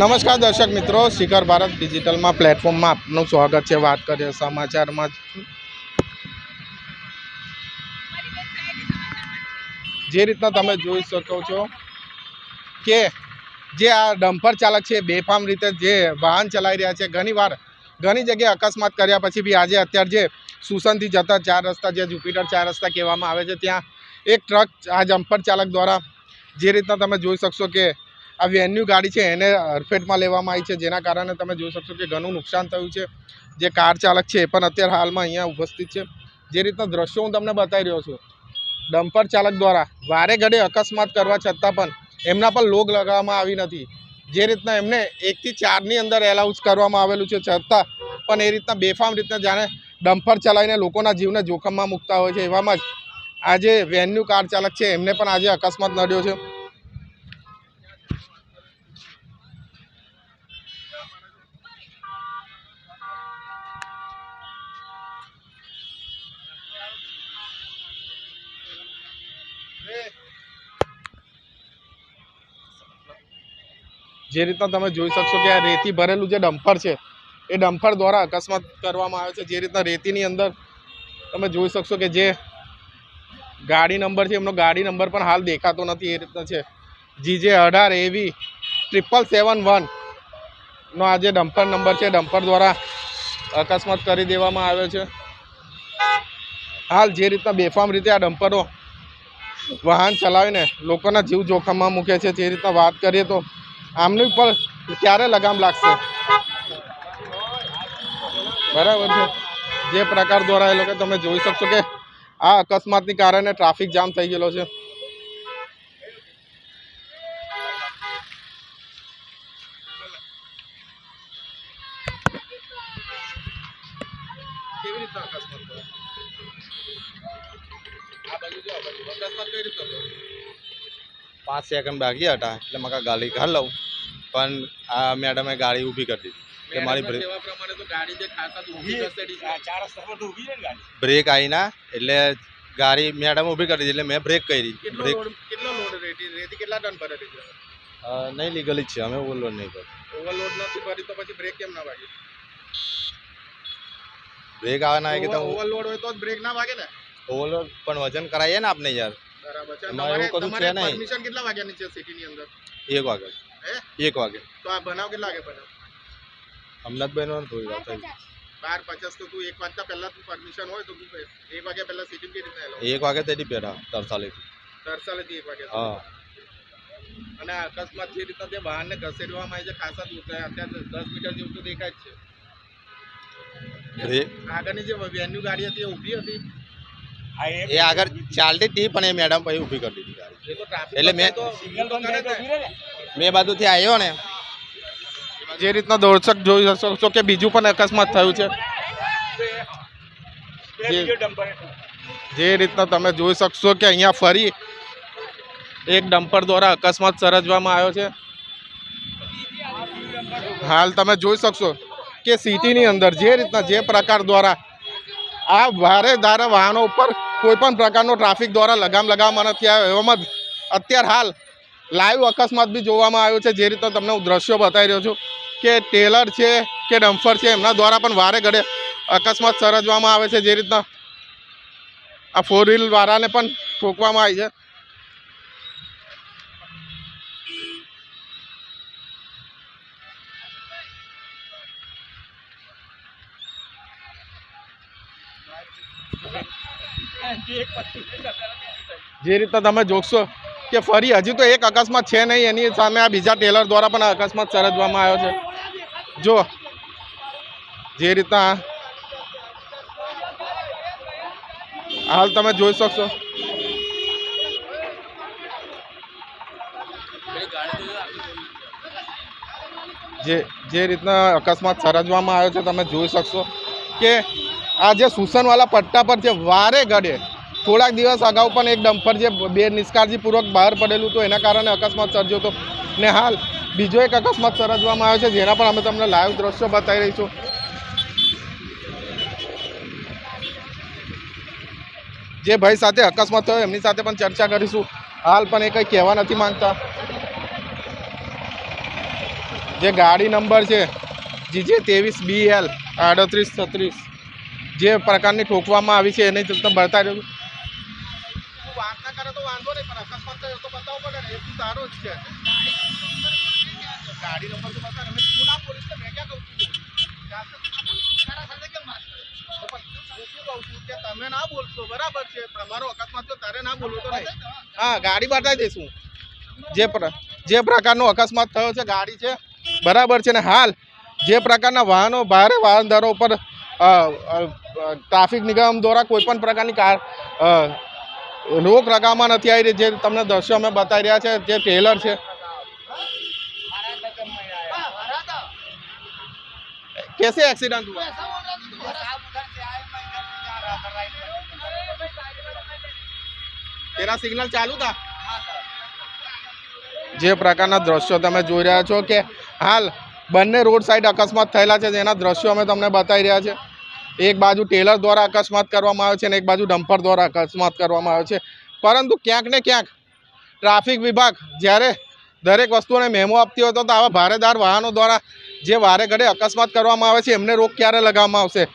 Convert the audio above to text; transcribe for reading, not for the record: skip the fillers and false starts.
નમસ્કાર દર્શક મિત્રો, શિખર ભારત ડિજિટલમાં પ્લેટફોર્મમાં આપનું સ્વાગત છે। વાત કરીએ સમાચારમાં, જે રીતના તમે જોઈ શકો છો કે જે આ ડમ્પર ચાલક છે બેફામ રીતે જે વાહન ચલાવી રહ્યા છે, ઘણી જગ્યાએ અકસ્માત કર્યા પછી બી આજે અત્યારે જે સુસનથી જતા 4 રસ્તા, જે જુપિટર 4 રસ્તા કહેવામાં આવે છે, ત્યાં એક ટ્રક આ ડમ્પર ચાલક દ્વારા જે રીતના તમે જોઈ શકશો કે આ વેન્યુ ગાડી છે એને હરફેટમાં લેવામાં આવી છે, જેના કારણે તમે જોઈ શકશો કે ઘણું નુકસાન થયું છે। જે કાર ચાલક છે એ પણ અત્યારે હાલમાં અહીંયા ઉપસ્થિત છે। જે રીતના દ્રશ્યો હું તમને બતાવી રહ્યો છું, ડમ્પર ચાલક દ્વારા વારે ઘડે અકસ્માત કરવા છતાં પણ એમના પર લોગ લગાવવામાં આવી નથી। જે રીતના એમને 1 થી 4ની અંદર એલાઉન્સ કરવામાં આવેલું છે, છતાં પણ એ રીતના બેફામ રીતના જાણે ડમ્પર ચલાવીને લોકોના જીવને જોખમમાં મૂકતા હોય છે। એવામાં જ આજે વેન્યુ કાર ચાલક છે એમને પણ આજે અકસ્માત નડ્યો છે। જે રીતના તમે જોઈ શકશો કે આ રેતી ભરેલું જે ડમ્પર છે એ ડમ્પર દ્વારા અકસ્માત કરવામાં આવે છે। જે રીતના રેતીની અંદર તમે જોઈ શકશો કે જે ગાડી નંબર છે એમનો ગાડી નંબર પણ હાલ દેખાતો નથી। એ રીતના છે GJ18AV771 નો આ જે ડમ્પર નંબર છે, ડમ્પર દ્વારા અકસ્માત કરી દેવામાં આવ્યો છે। હાલ જે રીતના બેફામ રીતે આ ડમ્પરો વાહન ચલાવીને લોકોના જીવ જોખમમાં મૂકે છે, જે રીતના વાત કરીએ તો આમની પર ક્યારે લગામ લાગશે, બરાબર છે। જે પ્રકાર દ્વારા એ લોકો તમે જોઈ શકશો કે આ અકસ્માતની કારણે ટ્રાફિક જામ થઈ ગયેલો છે। કેવી રીતના અકસ્માત થયો? આ બાજુ જો આ બાજુ અકસ્માત કઈ રીતે થયો? 5 સેકન્ડ બાકી હતા એટલે મેં ગાડી કાઢ લઉં, પણ આ મેડમે ગાડી ઊભી કરી દીધી કે મારી બ્રેક પ્રમાણે તો ગાડી જે ખાસા ઊભી કરશે, 4 રસ્તા પર તો ઊભી છે ને ગાડી, બ્રેક આવી ના એટલે ગાડી મેડમ ઊભી કરી દીધી એટલે મેં બ્રેક કરી। બ્રેક કેટલો લોડ રેતી કેટલા ટન ભરેલી છે? નહીં લીગલી જ છે, અમે ઓવરલોડ નહીં કરી। ઓવરલોડ નથી ભરી તો પછી બ્રેક કેમ ના વાગે? બ્રેક આવે ના કે તો ઓવરલોડ હોય તો જ બ્રેક ના વાગે ને? ઓવરલોડ પણ વજન કરાવીએ ને આપણે યાર। બરાબર છે। એમાં એવું કશું છે નહીં। પરમિશન કેટલા વાગ્યાની છે સિટીની અંદર? 1 વાગે। હે 1 વાગે તો આ બનાવ કેટલા વાગે બન્યો? અમનાથભાઈનો થોડી વાત થઈ 12:50 તો તું 1 વાગતા પહેલા તું પરમિશન હોય તો તું 1 વાગ્યા પહેલા સિટી કેવી રીતે આવેલો? 1 વાગે તેડી પેરા તરસાલેથી 1 વાગે। હા, અને અકસ્માત જે રીતના તે વાહનને ઘસેડવામાં આવી છે ખાસા દૂર થાય, અત્યારે 10 મીટર જેવું તો દેખાય જ છે। આગળની જે વેન્યુ ગાડી હતી એ ઊભી હતી, એ આગળ ચાલતી હતી પણ એ મેડમ પછી ઊભી કરી દીધી ગાડી। એ તો ટ્રાફિક એટલે મેં સિગ્નલ બંધ કરે તો ઊભી રહે ને। મેં બાજુથી આવ્યો ને, જે રીતના દર્શક જોઈ શકશો કે બીજું પણ અકસ્માત થયું છે। જે રીતના તમે જોઈ શકશો કે અહીંયા ફરી એક ડમ્પર દ્વારા અકસ્માત સર્જવામાં આવ્યો છે। હાલ તમે જોઈ શકશો કે સિટીની અંદર જે રીતના જે પ્રકાર દ્વારા આ ભારે ધારે વાહનો ઉપર કોઈ પણ પ્રકારનો ટ્રાફિક દ્વારા લગામ લગાવવામાં નથી આવ્યો। એવામાં જ અત્યારે હાલ લાઈવ અકસ્માત બી જોવામાં આવ્યો છે। જે રીતના તમને હું દ્રશ્યો બતાવી રહ્યો છું કે ટેલર છે કે ડમ્પર છે એમના દ્વારા પણ વારે ઘડે અકસ્માત સર્જવામાં આવે છે। જે રીતના આ 4 વ્હીલ વાળાને પણ ઠોકવામાં આવી છે। જે રીતના તમે જોશો કે ફરી હજી તો એક અકસ્માત છે નહીં, એની સામે આ બીજા ટેલર દ્વારા પણ અકસ્માત સર્જવામાં આવ્યો છે। જો જે રીતના હાલ તમે જોઈ શકશો જે રીતના અકસ્માત સર્જવામાં આવ્યો છે, તમે જોઈ શકશો કે આ જે સુસનવાલા પટ્ટા પર છે વારે ઘડે થોડાક દિવસ અગાઉ પણ એક ડમ્પર જે નિષ્કાળજીપૂર્વક બહાર પડેલું હતું એના કારણે અકસ્માત સર્જ્યો હતો, ને હાલ બીજો એક અકસ્માત સર્જવામાં આવ્યો છે, જેના પણ અમે તમને લાઈવ દ્રશ્યો બતાવી રહીશું। જે ભાઈ સાથે અકસ્માત થયો એમની સાથે પણ ચર્ચા કરીશું। હાલ પણ એ કંઈ કહેવા નથી માંગતા। જે ગાડી નંબર છે GJ 23BL 3836 જે પ્રકારની ઠોકવામાં આવી છે એની તમને બતાવી રહ્યો છું વાત ના કરે તો વાંધો નહીં પણ અકસ્માત થયો તો બતાવવો પડે ને એ તું તારો જ છે ગાડી નંબર તો બતા મેં તું ના પોલીસ તો મેં ક્યાં કહું છું કે તમે ના બોલશો બરાબર છે તમારો અકસ્માત થયો તારે ના બોલવું તો નહીં હા ગાડી બતાવી દઈશું જે પ્રકારનો અકસ્માત થયો છે ગાડી છે બરાબર છે ને હાલ જે પ્રકારના વાહનો ભારે વાહનદારો ઉપર ટ્રાફિક નિગમ દ્વારા કોઈ પણ પ્રકારની રોક લગાવવામાં નથી આવી રહી જે તમને દ્રશ્યો અમે બતાવી રહ્યા છે જે ટ્રેલર છે कैसे एक्सीडेंट हुआ तेरा सिग्नल चालू था જે પ્રકારના દ્રશ્યો તમે જોઈ રહ્યા છો કે હાલ બંને રોડ સાઈડ અકસ્માત થયેલા છે જેના દ્રશ્યો અમે તમને બતાવી રહ્યા છે એક બાજુ ટેલર દ્વારા અકસ્માત કરવામાં આવ્યો છે અને એક બાજુ ડમ્પર દ્વારા અકસ્માત કરવામાં આવ્યો છે પરંતુ ક્યાંક ને ક્યાંક ટ્રાફિક વિભાગ જ્યારે દરેક વસ્તુને મેમો આપતી હોય તો આવા ભારેદાર વાહનો દ્વારા જે વારે ઘડે અકસ્માત કરવામાં આવે છે એમને રોક ક્યારે લગાવવામાં આવશે